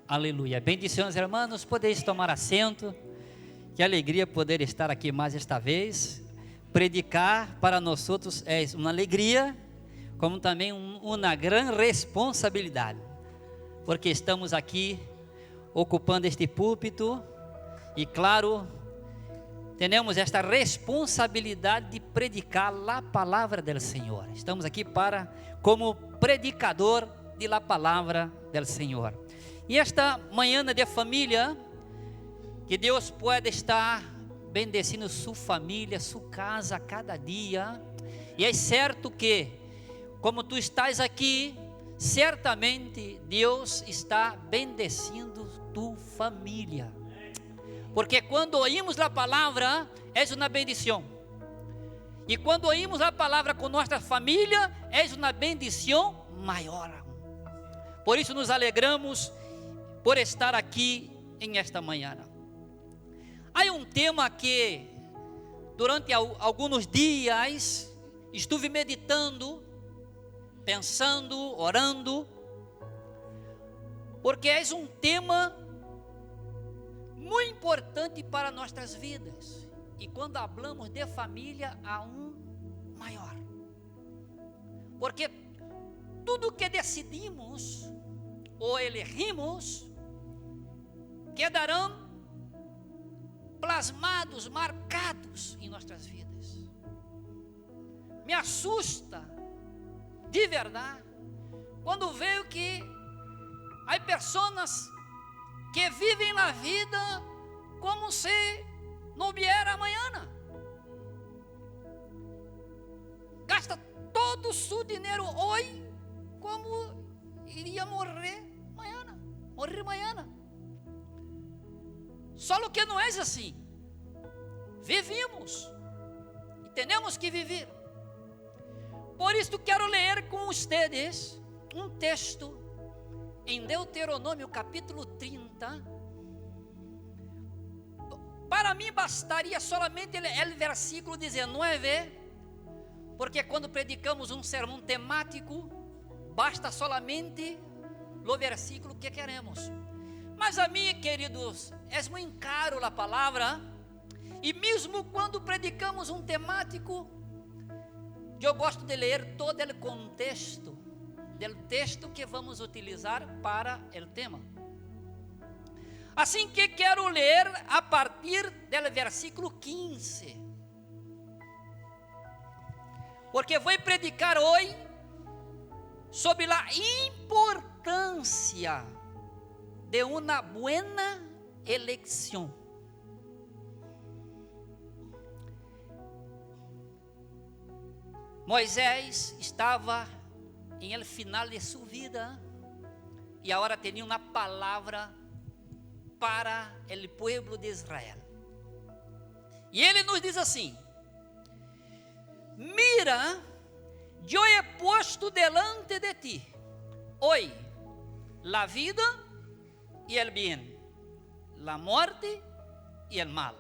Aleluia. Bendições, irmãos, podeis tomar assento. Que alegria poder estar aqui mais esta vez. Predicar para nós outros é uma alegria, como também uma grande responsabilidade, porque estamos aqui ocupando este púlpito e, claro, temos esta responsabilidade de predicar a palavra do Senhor. Estamos aqui como predicador da palavra do Senhor. E esta manhã de família, que Deus pode estar bendecindo sua família, sua casa a cada dia. E é certo que, como tu estás aqui, certamente Deus está bendecindo tua família. Porque quando oímos a palavra, é uma bendição. E quando oímos a palavra com nossa família, é uma bendição maior. Por isso nos alegramos por estar aqui em esta manhã. Há um tema que durante alguns dias estive meditando, pensando, orando, porque é um tema muito importante para nossas vidas. E quando falamos de família, há um maior. Porque tudo que decidimos ou elegimos quedarão plasmados, marcados em nossas vidas. Me assusta de verdade quando vejo que há pessoas que vivem na vida como se não vier amanhã. Gasta todo o seu dinheiro hoje como iria morrer amanhã. Só que não é assim. Vivimos e temos que viver. Por isso quero ler com vocês um texto em Deuteronômio capítulo 30. Para mim bastaria somente o versículo 19, porque quando predicamos um sermão temático, basta somente o versículo que queremos. Mas a mim, queridos, é muito caro a palavra, e mesmo quando predicamos um temático, eu gosto de ler todo o contexto do texto que vamos utilizar para o tema. Assim que quero ler a partir do versículo 15, porque vou predicar hoje sobre a importância de uma buena elección. Moisés estava em el final de sua vida e agora tinha uma palavra para o povo de Israel. E ele nos diz assim: mira, eu he posto delante de ti hoje la vida y el bien, la muerte y el mal.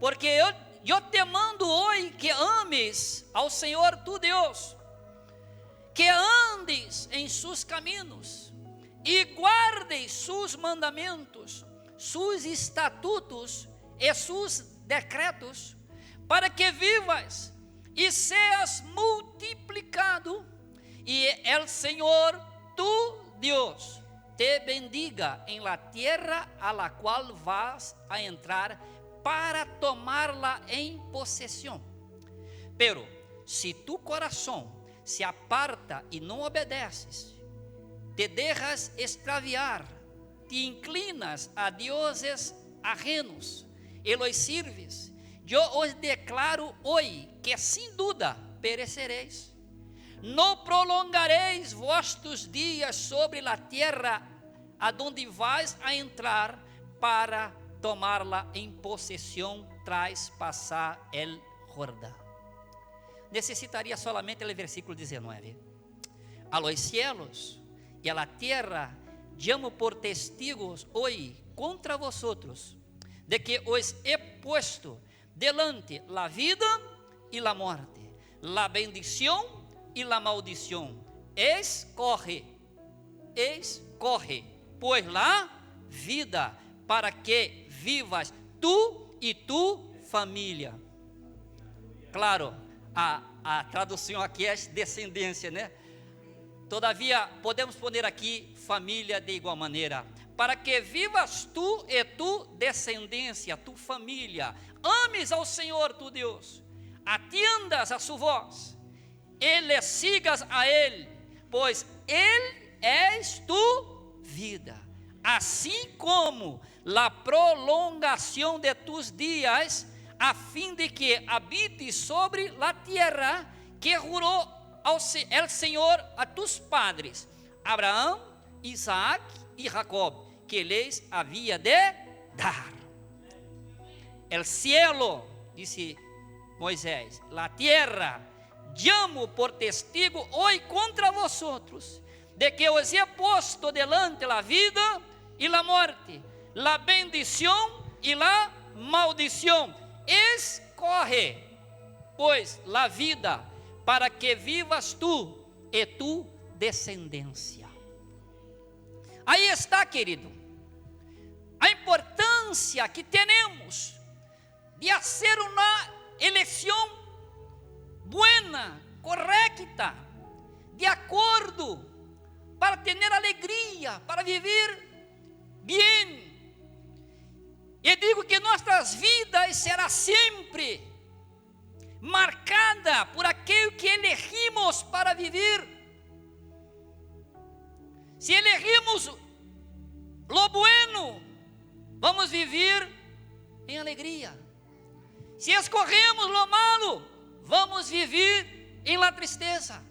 Porque eu te mando hoje que ames ao Senhor tu Deus, que andes em seus caminhos e guardes seus mandamentos, seus estatutos e seus decretos, para que vivas e seas multiplicado, e el Senhor tu Deus te bendiga en la tierra a la cual vas a entrar para tomarla en posesión. Pero si tu corazón se aparta y no obedeces, te dejas extraviar, te inclinas a dioses ajenos y los sirves, yo os declaro hoy que sin duda pereceréis. No prolongaréis vuestros días sobre la tierra a donde vais a entrar para tomarla en posesión tras pasar el Jordán. Necesitaría solamente el versículo 19. A los cielos y a la tierra llamo por testigos hoy contra vosotros, de que os he puesto delante la vida y la muerte, la bendición y la maldición. Escorre, pues la vida, para que vivas tu e tu família. Claro, a tradução aqui é descendência, né? Todavia, podemos poner aqui família de igual maneira. Para que vivas tu e tu descendência, tu família, ames ao Senhor tu Deus, atiendas a sua voz, e le sigas a Ele, pois Ele és tu vida, assim como la prolongação de tus dias, a fim de que habites sobre la tierra que jurou el Senhor a tus padres, Abraão, Isaac e Jacob, que lhes havia de dar. El cielo, disse Moisés, la tierra, llamo por testigo hoy contra vosotros, de que os he posto delante la vida e la muerte, la bendición e la maldición. Escorre, pois, la vida, para que vivas tu e tu descendência. Aí está, querido, a importância que temos de fazer uma eleição buena, correcta, de acordo, para ter alegria, para viver bem. E digo que nossas vidas será sempre marcada por aquilo que elegimos para viver. Se elegimos lo bueno, vamos viver em alegria. Se escorremos lo malo, vamos viver em la tristeza.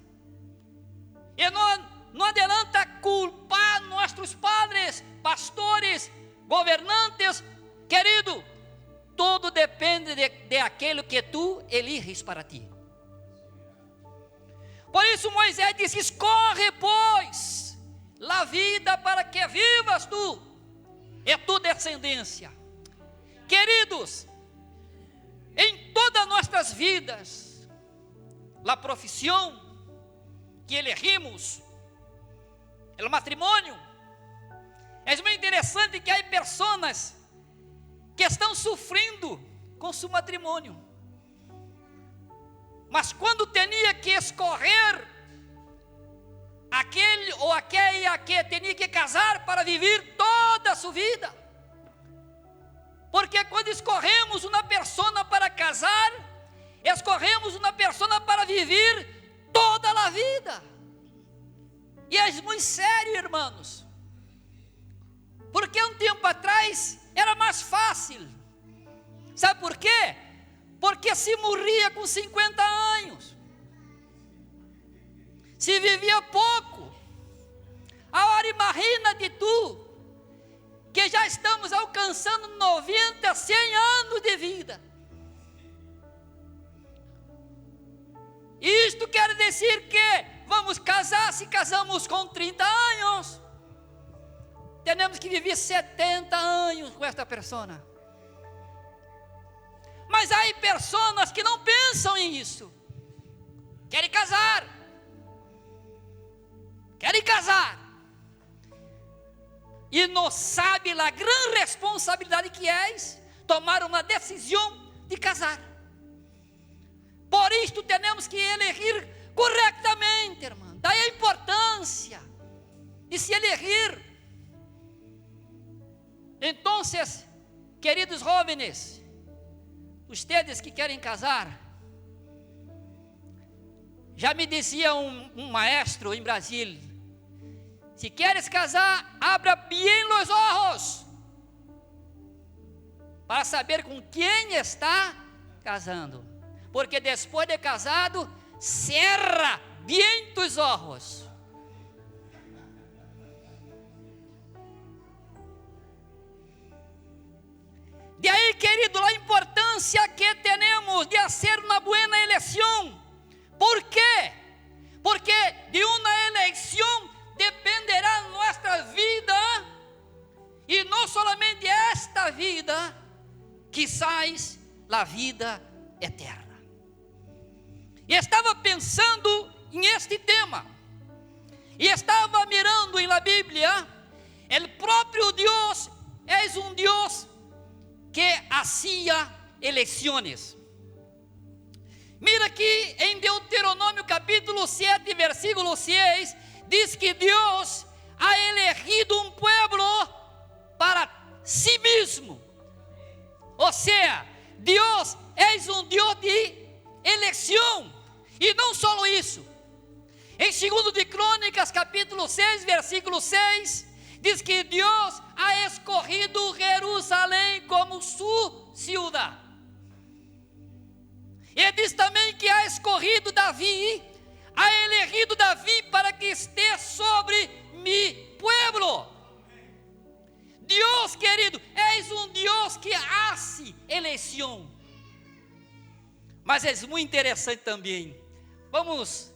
E não adianta culpar nossos padres, pastores, governantes, querido. Tudo depende de aquilo que tu eliges para ti. Por isso Moisés disse: escorre, pois, la vida, para que vivas tu e tu descendência. Queridos, em todas nossas vidas, a profissão que elegimos, o matrimônio, é muito interessante que há pessoas que estão sofrendo com seu matrimônio, mas quando tinha que escorrer aquele ou aquela que tinha que casar para viver toda a sua vida, porque quando escorremos uma pessoa para casar, escorremos uma pessoa para viver toda a vida, e é muito sério, irmãos, porque um tempo atrás era mais fácil. Sabe por quê? Porque se morria com 50 anos, se vivia pouco. Agora imagina de tu, que já estamos alcançando 90, 100 anos de vida. Isto quer dizer que vamos casar, se casamos com 30 anos, temos que viver 70 anos com esta pessoa. Mas há pessoas que não pensam em isso. Querem casar. E não sabe a grande responsabilidade que é tomar uma decisão de casar. Por isto temos que elegir corretamente, irmão. Daí a importância de se elegir. Então, queridos jovens, vocês que querem casar, já me dizia um maestro em Brasil: se queres casar, abra bem os olhos, para saber com quem está casando, porque depois de casado, cerra bem os olhos. De aí, querido, a importância que temos de fazer uma boa eleição. ¿Por quê? Porque de uma eleição dependerá nossa vida, e não somente esta vida, quizás a vida eterna. E estava pensando em este tema, e estava mirando em la Bíblia, el próprio Deus é um Deus que hacía eleições. Mira aqui em Deuteronômio capítulo 7, versículo 6, diz que Deus ha elegido um pueblo para si mesmo. Ou seja, Deus é um Deus de eleição. E não só isso. Em 2 de Crônicas capítulo 6, versículo 6, diz que Deus ha escolhido Jerusalém como sua cidade. E diz também que ha escolhido Davi, ha elegido Davi para que esteja sobre mi pueblo. Deus, querido, és um Deus que hace eleição. Mas é muito interessante também. Vamos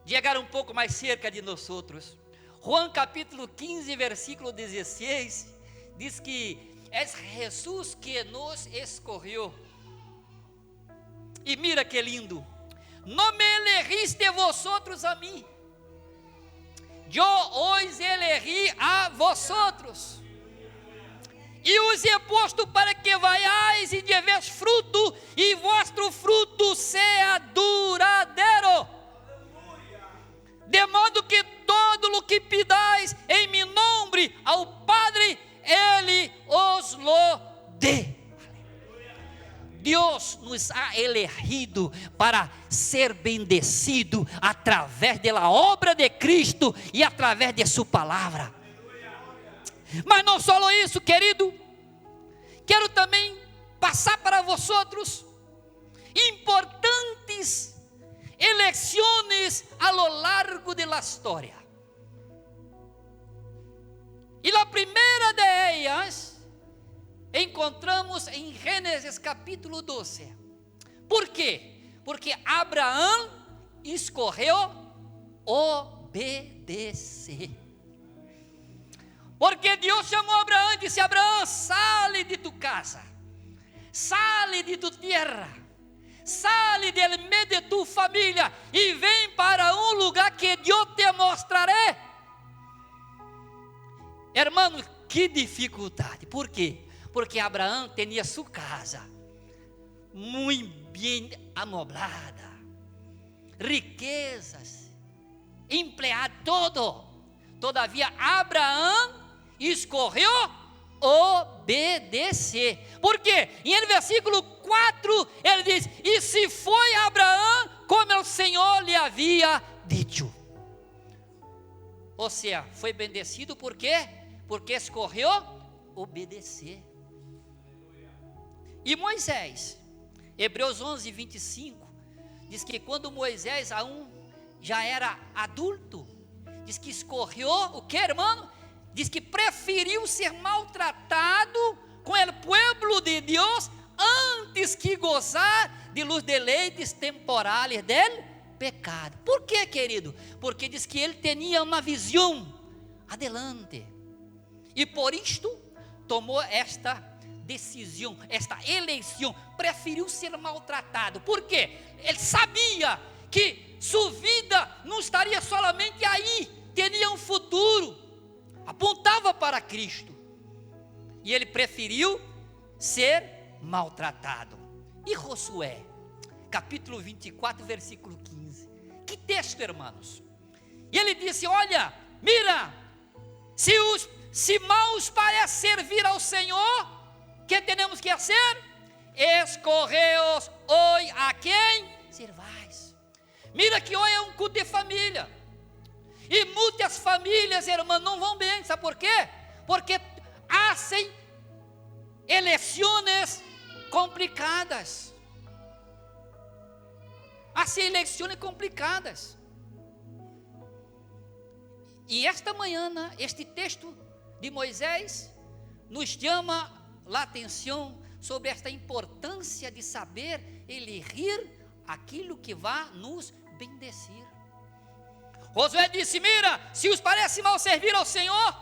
chegar um pouco mais cerca de nós outros. Juan capítulo 15, versículo 16, diz que é Jesus que nos escolheu. E mira que lindo, não me elegiste vosotros a mim, eu os elegi a vosotros, e os he posto para que vayáis e llevéis fruto, e vosso fruto seja duradeiro, de modo que todo o que pidais em meu nome ao Padre, Ele os lo dê. Deus nos ha elegido para ser bendecido através da obra de Cristo e através de sua palavra. Mas não só isso, querido, quero também passar para vosotros importantes eleições a lo largo da história. E a primeira de ellas encontramos em Gênesis capítulo 12. Por quê? Porque Abraão escolheu obedecer. Porque Deus chamou Abraão e disse: Abraão, sale de tu casa, sale de tu terra, sale del meio de tu família e vem para um lugar que eu te mostrarei. Hermano, que dificuldade. Por quê? Porque Abraão tinha sua casa muito bem amoblada, riquezas, empregado todo. Todavia Abraão escolheu obedecer. Por quê? Em versículo 4 ele diz: e se foi Abraão como o Senhor lhe havia dito. Ou seja, foi bendecido por quê? Porque escolheu obedecer. E Moisés, Hebreus 11, 25, diz que quando Moisés já era adulto, diz que escolheu o que, irmão? Diz que preferiu ser maltratado com o pueblo de Deus antes que gozar de los deleites temporales del pecado. Por quê, querido? Porque diz que ele tinha uma visão adelante e por isto tomou esta decisão, esta eleição, preferiu ser maltratado. Por quê? Ele sabia que sua vida não estaria somente aí, teria um futuro, apontava para Cristo, e ele preferiu ser maltratado. E Josué, capítulo 24, versículo 15, que texto, irmãos? E ele disse: olha, mira, se maus parece servir ao Senhor, que temos que fazer? Escorreos hoje a quem servais. Mira que hoje é um culto de família, e muitas famílias, irmãos, não vão bem. Sabe por quê? Porque hacen eleições complicadas. Hacen eleições complicadas. E esta manhã, este texto de Moisés nos chama a atenção sobre esta importância de saber elegir aquilo que vai nos bendecir. Josué disse: mira, se os parece mal servir ao Senhor,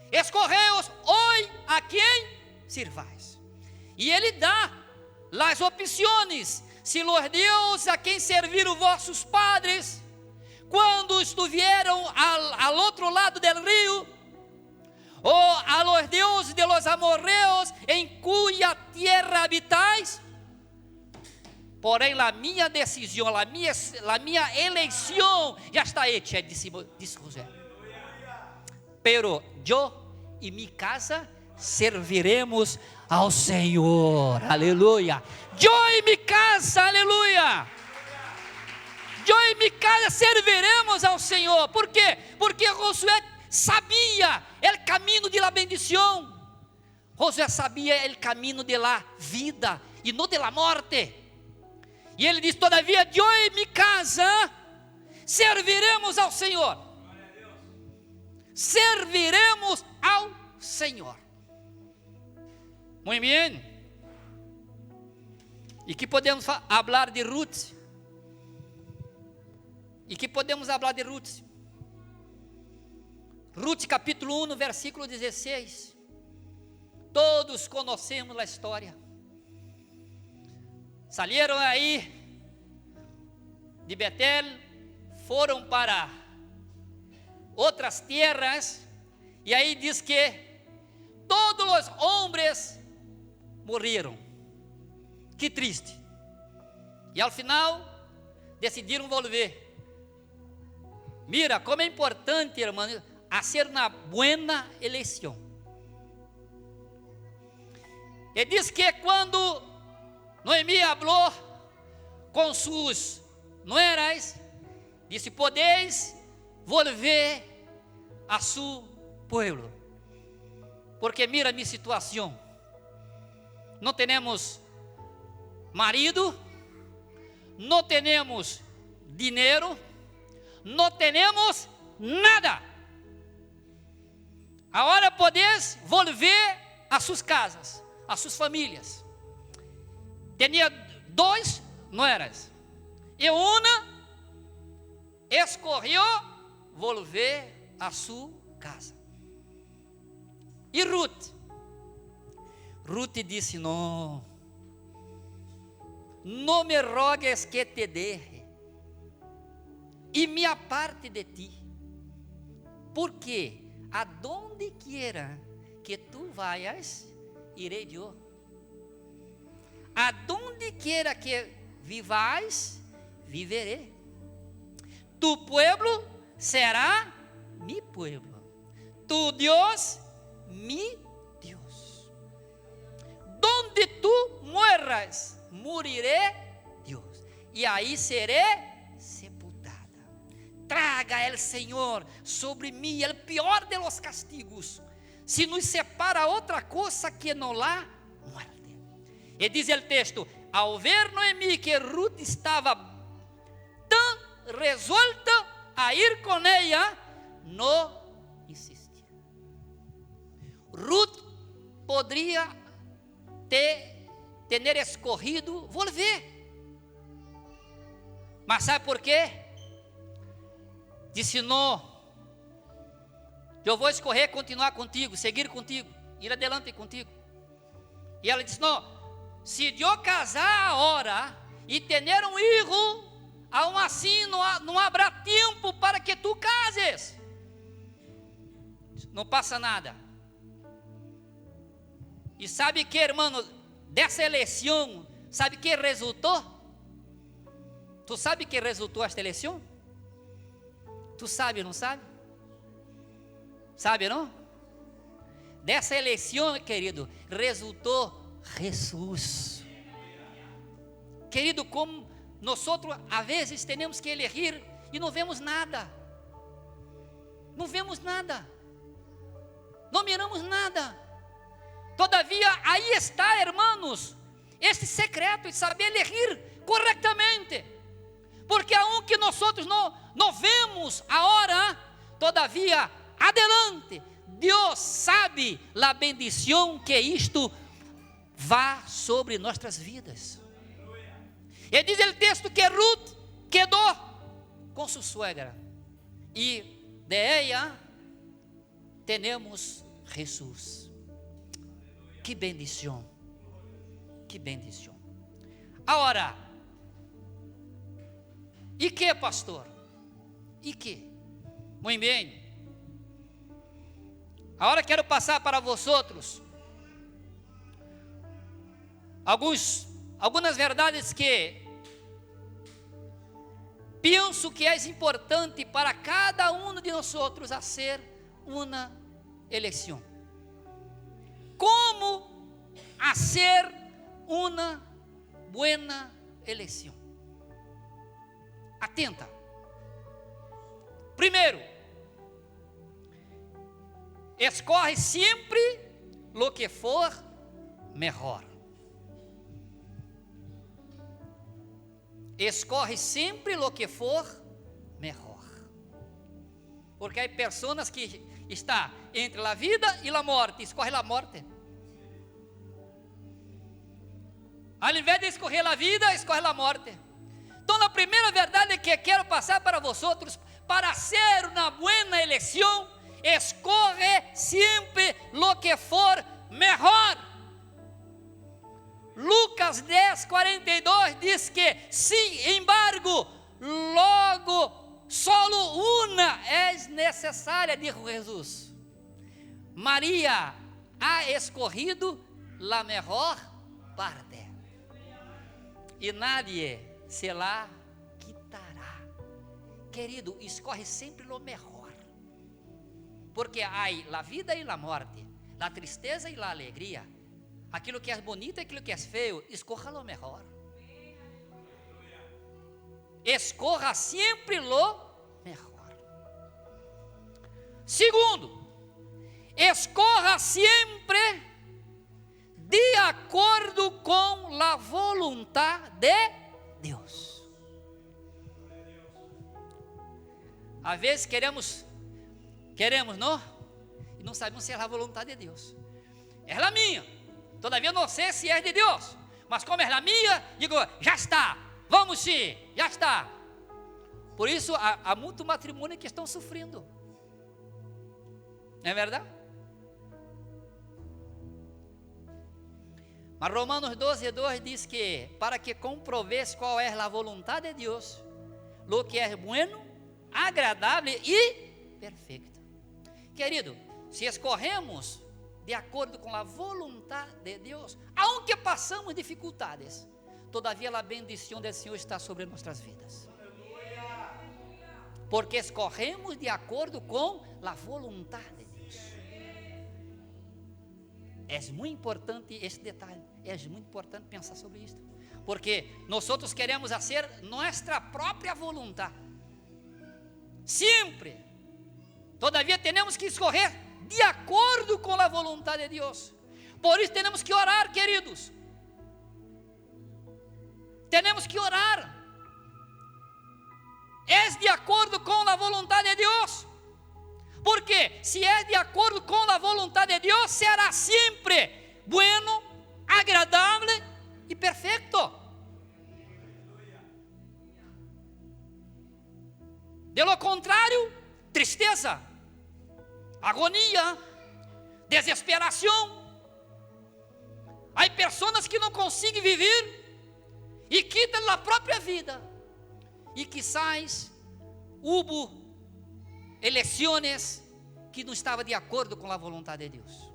escorreos hoje a quem servais. E ele dá as opções: se los Deus a quem serviram vossos padres, quando estiveram ao outro lado do rio, O a los dioses de los amorreos en cuya tierra habitáis. Porém, a minha decisão, a minha eleição já está hecha, disse José. Pero eu e minha casa serviremos ao Senhor, aleluia. Eu e minha casa, aleluia. Eu e minha casa serviremos ao Senhor. ¿Por quê? Porque Josué sabia o caminho de la bendição. Josué sabia o caminho de la vida e não de la morte. E ele diz: todavia, eu e minha casa serviremos ao Senhor. Serviremos ao Senhor. Muito bem. E que podemos falar de Ruth? E que podemos falar de Ruth? Ruth capítulo 1, versículo 16. Todos conhecemos a história. Salieron aí de Betel, foram para outras tierras, e aí diz que todos os homens morreram. Que triste. E ao final decidiram volver. Mira como é importante, irmão, fazer uma boa eleição. E diz que quando Noemi falou com suas nueras, disse: podeis volver a su pueblo, porque mira minha situação, não temos marido, não temos dinheiro, não temos nada. Agora podeis volver a suas casas, a suas famílias. Tinha dois nueras, e uma escolheu volver a sua casa. E Ruth disse: não me rogues que te deje e me aparte de ti, porque aonde quiera que tu vayas, irei eu. Aonde quiera que vivais, viveré. Tu pueblo será mi pueblo, tu Dios mi Dios. Donde tu mueras, moriré Dios, e aí seré sepultada. Traga el Senhor sobre mim el pior de los castigos, se nos separa outra coisa que não la muerte. E diz o texto: ao ver Noemi que Ruth estava tão resolta a ir com ela, não insistia. Ruth poderia ter escolhido volver, mas sabe por quê? Disse: não, eu vou escolher continuar contigo, seguir contigo, ir adelante contigo. E ela disse: não, se eu casar agora e ter um filho, aún assim não haverá tempo para que tu cases. Não passa nada. E sabe que, irmão, dessa eleição, sabe que resultou? Tu sabe que resultou esta eleição? Tu sabe ou não sabe? Sabe não? Dessa eleição, querido, resultou Jesus. Querido, como nós a vezes temos que elegir e não vemos nada. Não vemos nada. Não miramos nada. Todavia, aí está, irmãos, este secreto de saber elegir corretamente. Porque aunque nós não vemos a hora, todavia, adelante, Deus sabe a bendição que isto vá sobre nossas vidas. E diz o texto que Ruth quedou com sua suegra, e de ella temos Jesus. Que bendição, que bendição. Agora, e que, pastor? E que? Muito bem. Agora quero passar para vosotros algumas verdades que penso que é importante para cada um de nós fazer uma eleição. Como fazer uma boa eleição? Atenta. Primeiro, escorre sempre lo que for melhor. Escorre sempre lo que for melhor. Porque há pessoas que estão entre a vida e a morte, escorre a morte. Ao invés de escorrer a vida, escorre a morte. Então, a primeira verdade que quero passar para vocês, para ser uma boa eleição, escorre sempre lo que for melhor. Lucas 10:42 diz que, sin embargo, logo, solo una es necessária, dijo Jesus. Maria ha escorrido la mejor parte, e nadie se la quitará. Querido, escorre sempre lo melhor, porque há a vida e a morte, a tristeza e a alegria, aquilo que é bonito e aquilo que é feio, escorra lo melhor. Escorra sempre lo melhor. Segundo, escorra sempre de acordo com a vontade de Deus. Às vezes queremos, não? E não sabemos se é a vontade de Deus. É a minha. Todavia não sei se é de Deus. Mas como é a minha, digo, já está. Vamos sim, já está. Por isso há muito matrimônio que estão sofrendo. Não é verdade? Mas Romanos 12:2 diz que para que comproves qual é a vontade de Deus, lo que é bueno, agradável e perfeito. Querido, se escorremos de acordo com a vontade de Deus, aunque passamos dificuldades, todavia a bendição do Senhor está sobre nossas vidas. Porque escorremos de acordo com a vontade de Deus. É muito importante esse detalhe, é muito importante pensar sobre isso, porque nós queremos fazer nossa própria vontade, sempre. Todavia temos que escorrer de acordo com a vontade de Deus. Por isso temos que orar, queridos. Temos que orar. É de acordo com a vontade de Deus. Porque se é de acordo com a vontade de Deus, será sempre bueno, agradável e perfeito. De lo contrário, tristeza, agonia, desesperação. Há pessoas que não conseguem viver e quitam a própria vida. E quizás houve eleições que não estavam de acordo com a vontade de Deus.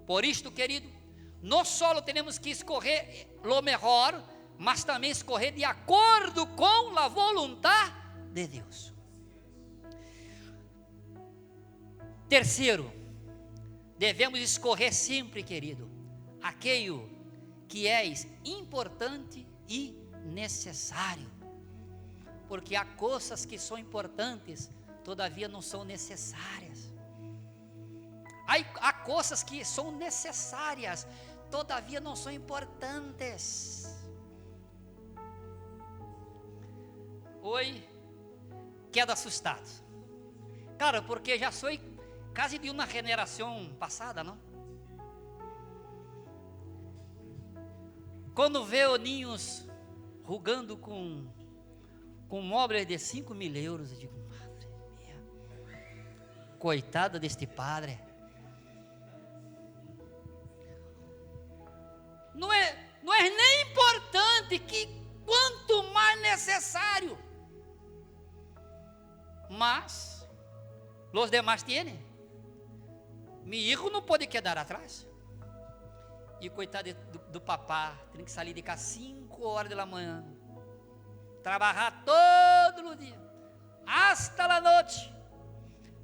Por isto, querido, não só temos que escorrer lo melhor, mas também escorrer de acordo com a vontade de Deus. Terceiro, devemos escorrer sempre, querido, aquilo que é importante e necessário. Porque há coisas que são importantes, todavia não são necessárias. Há coisas que são necessárias, todavia não são importantes. Oi, queda assustado. Claro, porque já sou quase de uma geração passada, não? Quando vê os ninhos rugando com móveis de 5.000 euros, eu digo, madre minha, coitado deste padre. Não é nem importante, que quanto mais necessário. Mas os demais têm. meu filho não pode quedar atrás. E coitado do papá, tem que sair de casa 5 horas da manhã, trabalhar todo o dia, hasta a noite,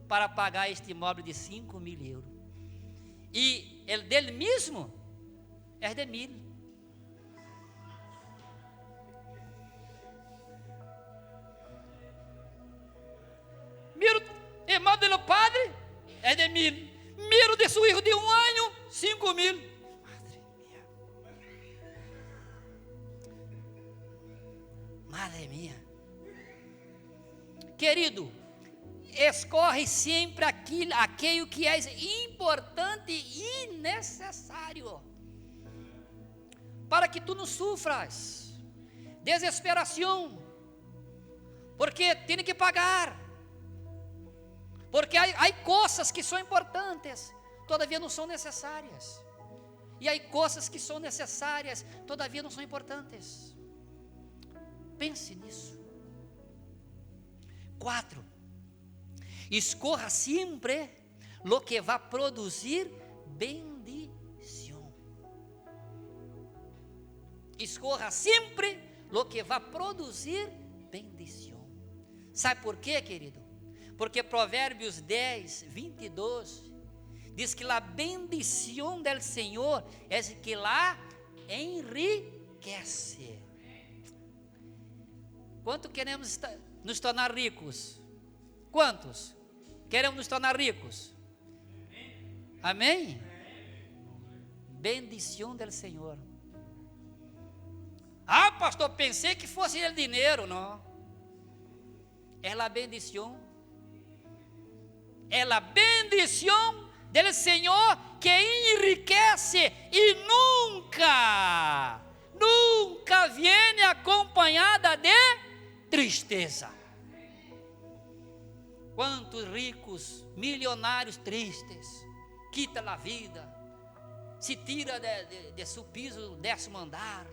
para pagar este imóvel de 5.000 euros. E ele dele mesmo é de 1.000. Miro, irmão do padre, é de 1.000. Miro de seu filho de 1 ano, 5.000. Madre minha. Querido, escorre sempre aquilo que é importante e necessário, para que tu não sufras desesperação, porque tem que pagar, porque há coisas que são importantes, todavia não são necessárias, e há coisas que são necessárias, todavia não são importantes. Pense nisso. 4. Escorra sempre lo que vai produzir bendição. Escorra sempre lo que vai produzir bendição. Sabe por quê, querido? Porque Provérbios 10, 22 diz que a bendição do Senhor é que lá enriquece. Quanto queremos nos tornar ricos? Quantos queremos nos tornar ricos? Amém? Bendição do Senhor. Ah, pastor, pensei que fosse o dinheiro. Não. É a bendição. É a bendição do Senhor que enriquece e nunca vem acompanhada de tristeza. Quantos ricos, milionários tristes, quita a vida, se tira de seu piso 10º andar.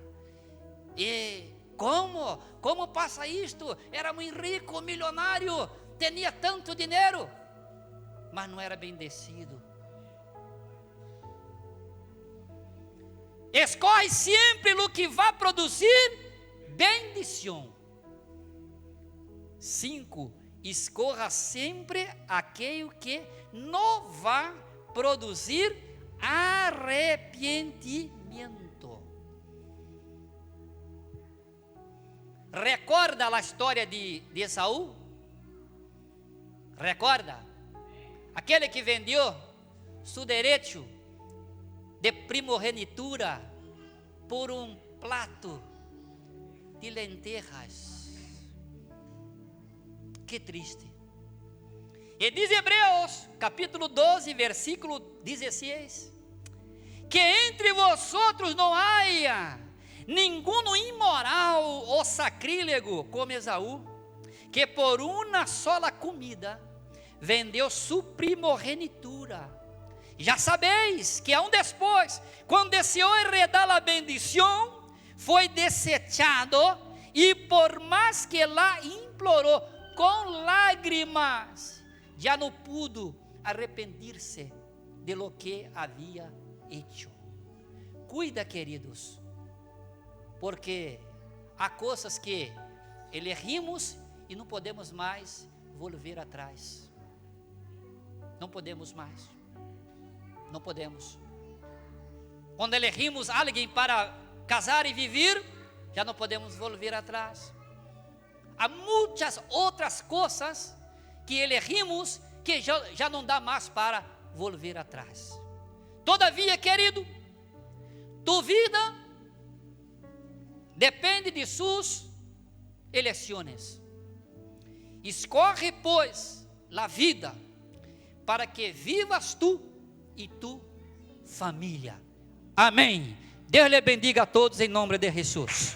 E como passa isto? Era muito rico, milionário, tinha tanto dinheiro, mas não era bendecido. Escolhe sempre o que vai produzir bendição. 5. Escorra sempre aquilo que não vai produzir arrependimento. Recorda a história de Esaú? Recorda? Aquele que vendeu seu direito de primogenitura por um prato de lentejas. Que triste. E diz Hebreus, capítulo 12, versículo 16, que entre vosotros não haja nenhum imoral ou sacrílego como Esaú, que por uma sola comida vendeu sua primogenitura. Já sabeis que aún depois, quando desejou heredar a bendição, foi desechado, e por mais que lá implorou com lágrimas, já não pudo arrepender-se de lo que havia hecho. Cuida, queridos, porque há coisas que elegimos e não podemos mais volver atrás. Não podemos mais. Não podemos. Quando elegimos alguém para casar e viver, já não podemos volver atrás. Há muitas outras coisas que elegimos que já não dá mais para volver atrás. Todavia, querido, tua vida depende de suas eleições. Escorre, pois, a vida para que vivas tu e tu família. Amém. Deus lhe bendiga a todos em nome de Jesus.